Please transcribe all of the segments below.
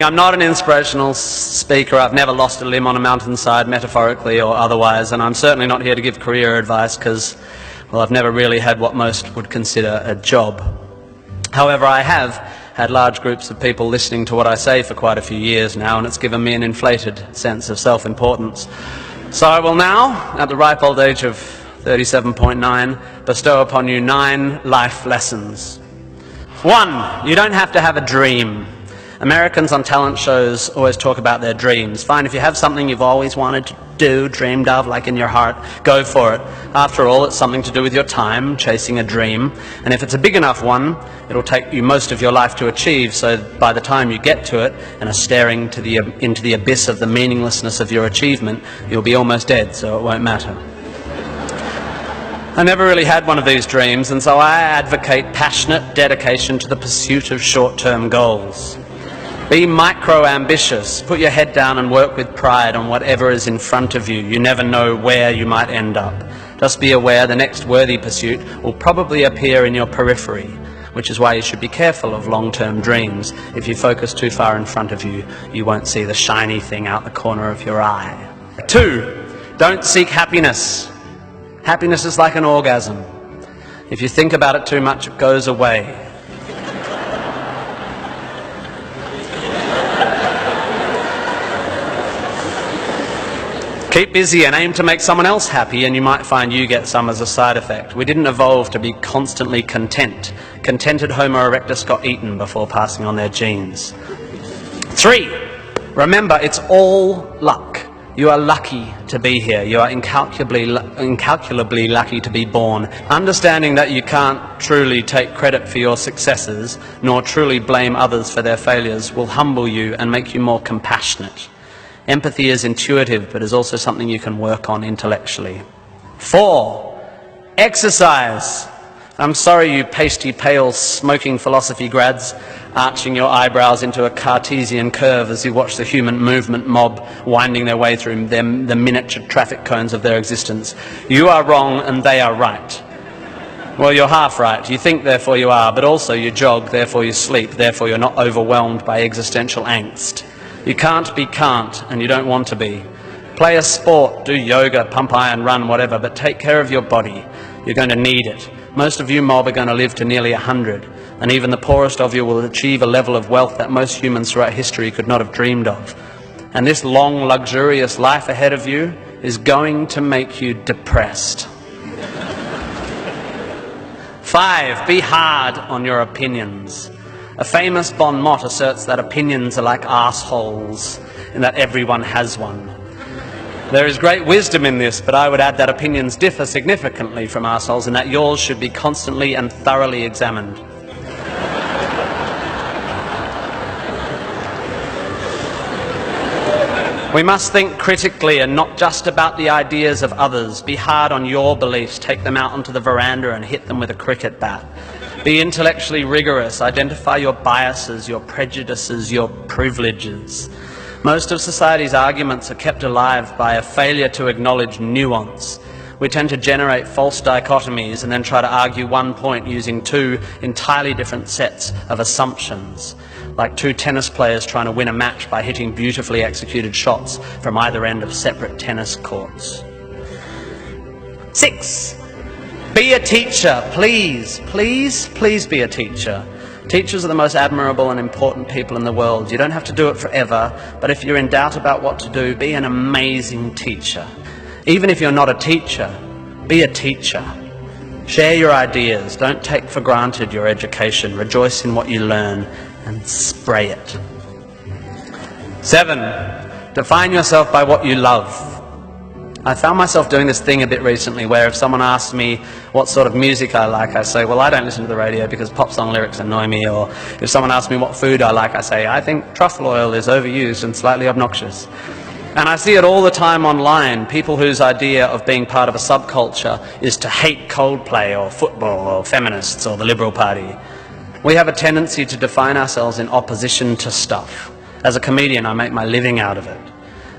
I'm not an inspirational speaker. I've never lost a limb on a mountainside, metaphorically or otherwise, and I'm certainly not here to give career advice because, well, I've never really had what most would consider a job. However, I have had large groups of people listening to what I say for quite a few years now, and it's given me an inflated sense of self-importance. So I will now, at the ripe old age of 37.9, bestow upon you 9 life lessons. 1, you don't have to have a dream. Americans on talent shows always talk about their dreams. Fine, if you have something you've always wanted to do, dreamed of, like in your heart, go for it. After all, it's something to do with your time, chasing a dream. And if it's a big enough one, it'll take you most of your life to achieve, so by the time you get to it and are staring into the abyss of the meaninglessness of your achievement, you'll be almost dead, so it won't matter. I never really had one of these dreams, and so I advocate passionate dedication to the pursuit of short-term goals. Be micro-ambitious. Put your head down and work with pride on whatever is in front of you. You never know where you might end up. Just be aware the next worthy pursuit will probably appear in your periphery, which is why you should be careful of long-term dreams. If you focus too far in front of you, you won't see the shiny thing out the corner of your eye. 2, don't seek happiness. Happiness is like an orgasm. If you think about it too much, it goes away. Keep busy and aim to make someone else happy, and you might find you get some as a side effect. We didn't evolve to be constantly content. Contented Homo erectus got eaten before passing on their genes. 3, remember, it's all luck. You are lucky to be here. You are incalculably lucky to be born. Understanding that you can't truly take credit for your successes, nor truly blame others for their failures, will humble you and make you more compassionate. Empathy is intuitive, but is also something you can work on intellectually. 4, exercise. I'm sorry, you pasty, pale, smoking philosophy grads, arching your eyebrows into a Cartesian curve as you watch the human movement mob winding their way through the miniature traffic cones of their existence. You are wrong and they are right. Well, you're half right. You think, therefore you are, but also you jog, therefore you sleep, therefore you're not overwhelmed by existential angst. You can't be can't, and you don't want to be. Play a sport, do yoga, pump iron, run, whatever, but take care of your body. You're going to need it. Most of you mob are going to live to nearly 100, and even the poorest of you will achieve a level of wealth that most humans throughout history could not have dreamed of. And this long, luxurious life ahead of you is going to make you depressed. 5, be hard on your opinions. A famous bon mot asserts that opinions are like arseholes, and that everyone has one. There is great wisdom in this, but I would add that opinions differ significantly from arseholes, and that yours should be constantly and thoroughly examined. We must think critically and not just about the ideas of others. Be hard on your beliefs, take them out onto the veranda and hit them with a cricket bat. Be intellectually rigorous, identify your biases, your prejudices, your privileges. Most of society's arguments are kept alive by a failure to acknowledge nuance. We tend to generate false dichotomies and then try to argue one point using 2 entirely different sets of assumptions, like 2 tennis players trying to win a match by hitting beautifully executed shots from either end of separate tennis courts. 6, be a teacher. Please, please, please be a teacher. Teachers are the most admirable and important people in the world. You don't have to do it forever, but if you're in doubt about what to do, be an amazing teacher. Even if you're not a teacher, be a teacher. Share your ideas. Don't take for granted your education. Rejoice in what you learn and spray it. 7, define yourself by what you love. I found myself doing this thing a bit recently where if someone asks me what sort of music I like, I say, well, I don't listen to the radio because pop song lyrics annoy me. Or if someone asks me what food I like, I say, I think truffle oil is overused and slightly obnoxious. And I see it all the time online, people whose idea of being part of a subculture is to hate Coldplay or football or feminists or the Liberal Party. We have a tendency to define ourselves in opposition to stuff. As a comedian, I make my living out of it.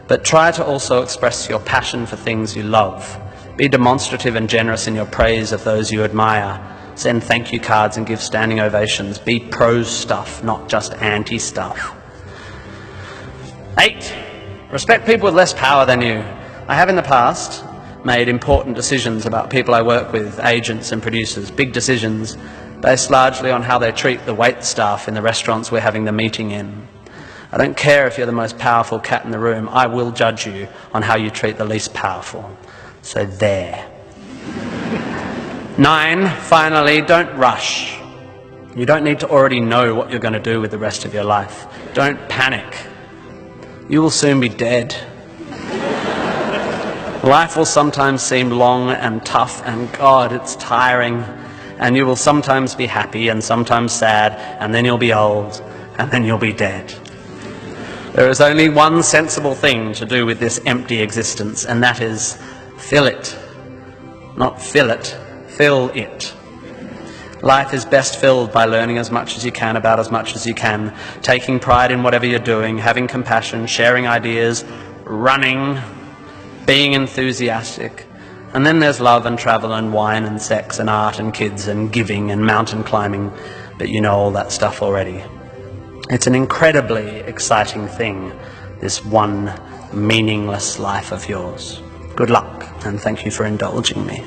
But try to also express your passion for things you love. Be demonstrative and generous in your praise of those you admire. Send thank you cards and give standing ovations. Be pro stuff, not just anti stuff. 8, respect people with less power than you. I have in the past made important decisions about people I work with, agents and producers, big decisions based largely on how they treat the wait staff in the restaurants we're having the meeting in. I don't care if you're the most powerful cat in the room, I will judge you on how you treat the least powerful. So there. 9, finally, don't rush. You don't need to already know what you're going to do with the rest of your life. Don't panic. You will soon be dead. Life will sometimes seem long and tough, and God, it's tiring. And you will sometimes be happy and sometimes sad, and then you'll be old, and then you'll be dead. There is only one sensible thing to do with this empty existence, and that is fill it. Not fill it, fill it. Life is best filled by learning as much as you can about as much as you can, taking pride in whatever you're doing, having compassion, sharing ideas, running, being enthusiastic. And then there's love and travel and wine and sex and art and kids and giving and mountain climbing, but you know all that stuff already. It's an incredibly exciting thing, this one meaningless life of yours. Good luck, and thank you for indulging me.